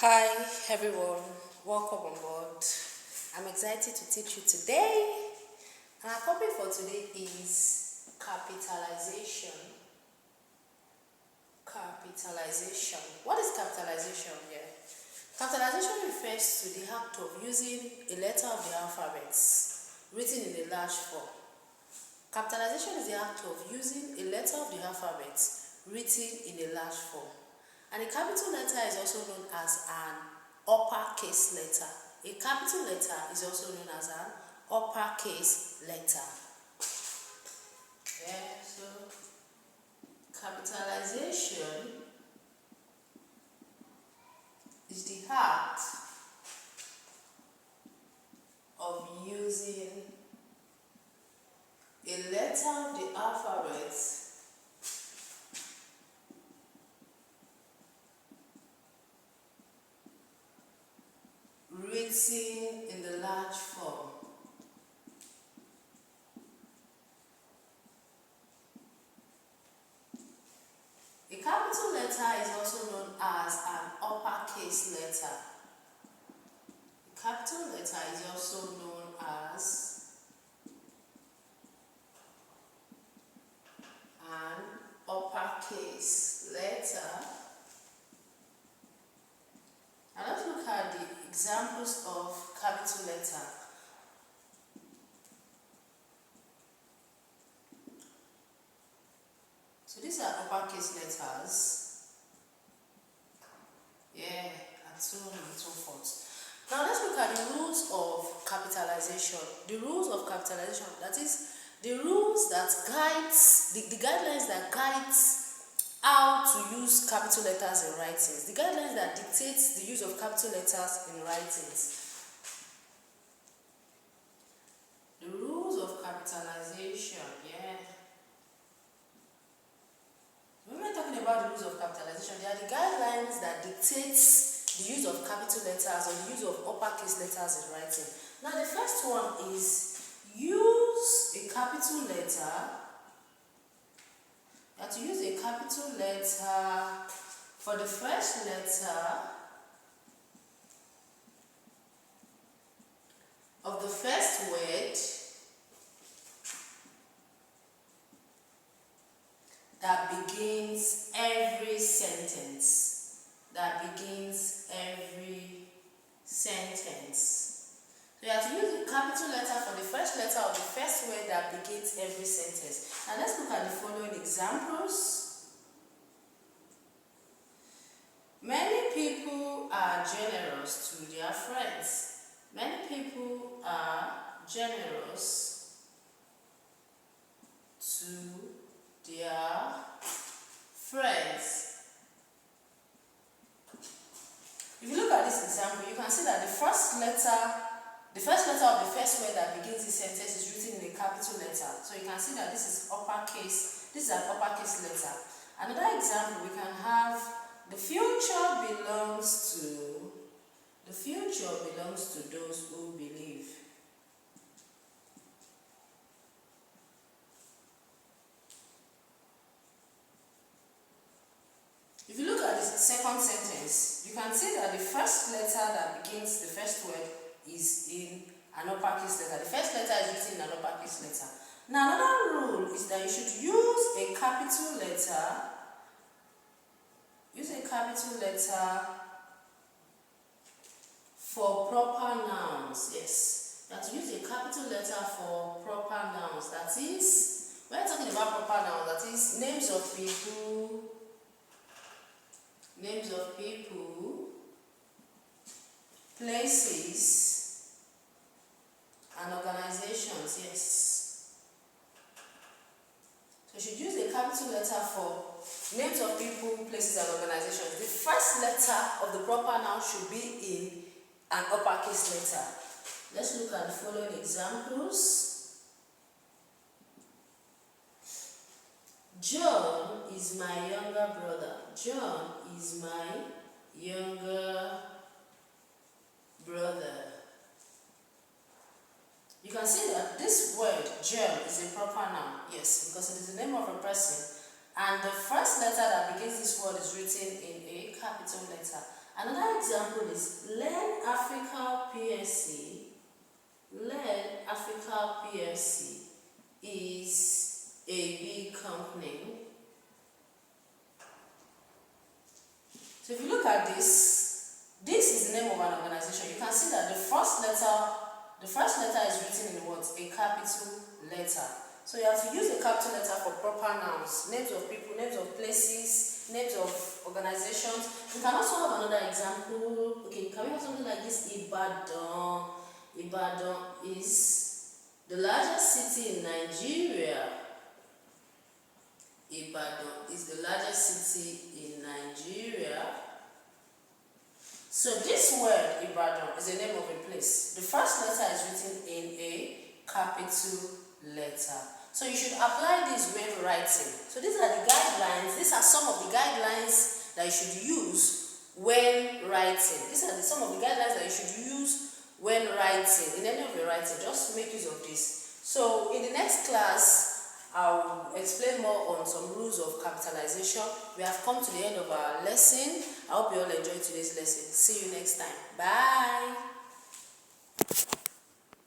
Hi everyone, welcome on board. I'm excited to teach you today. And our topic for today is capitalization. Capitalization. What is capitalization here? Capitalization refers to the act of using a letter of the alphabet written in a large form. Capitalization is the act of using a letter of the alphabet written in a large form. And a capital letter is also known as an uppercase letter. A capital letter is also known as an uppercase letter. Yeah, so capitalization is the act of using a letter of the alphabet written in the large form. A capital letter is also known as an uppercase letter. A capital letter is also known as an uppercase letter. And let's look at the examples of capital letter. So these are uppercase letters. Yeah, and so on and so forth. Now let's look at the rules of capitalization. The rules of capitalization, that is, the rules that guides, the guidelines that guides how to use capital letters in writings. The guidelines that dictates the use of capital letters in writings. The rules of capitalization, yeah. When we're talking about the rules of capitalization, they are the guidelines that dictates the use of capital letters or the use of uppercase letters in writing. Now the first one is use a capital letter. You have to use a capital letter for the first letter of the first word that begins every sentence. That begins every sentence. So you have to use a capital letter for the first letter of the first word that begins every sentence. Now let's look at the following examples. Many people are generous to their friends. Many people are generous to their friends. If you look at this example, you can see that the first letter of the first word that begins this sentence is written in a capital letter. So you can see that this is uppercase. This is an uppercase letter. Another example, we can have the future belongs to those who believe. If you look at the second sentence, you can see that the first letter that begins the first word is in an uppercase letter. The first letter is written in an uppercase letter. Now another rule is that you should use a capital letter. Use a capital letter for proper nouns. Yes, you have to use a capital letter for proper nouns. That is, when you're talking about proper nouns, that is names of people, places, and organizations. Yes. So you should use a capital letter for names of people, places, and organizations. The first letter of the proper noun should be in an uppercase letter. Let's look at the following examples. John is my younger brother. John is my younger brother. You can see that this word, John, is a proper noun. Yes, because it is the name of a person. And the first letter that begins this word is written in a capital letter. Another example is Learn Africa PLC. Learn Africa PLC is a big company. So if you look at this is the name of an organization. You can see that the first letter is written in what? A capital letter. So you have to use a capital letter for proper nouns, names of people, names of places, names of organizations. You can also have another example. Okay, can we have something like this? Ibadan. Ibadan is the largest city in Nigeria. Ibadan is the largest city in Nigeria. So this word Ibadan is the name of a place. The first letter is written in a capital letter. So you should apply this when writing. So these are the guidelines. These are some of the guidelines that you should use when writing. These are some of the guidelines that you should use when writing. In any of your writing, just make use of this. So in the next class, I'll explain more on some rules of capitalization. We have come to the end of our lesson. I hope you all enjoyed today's lesson. See you next time. Bye.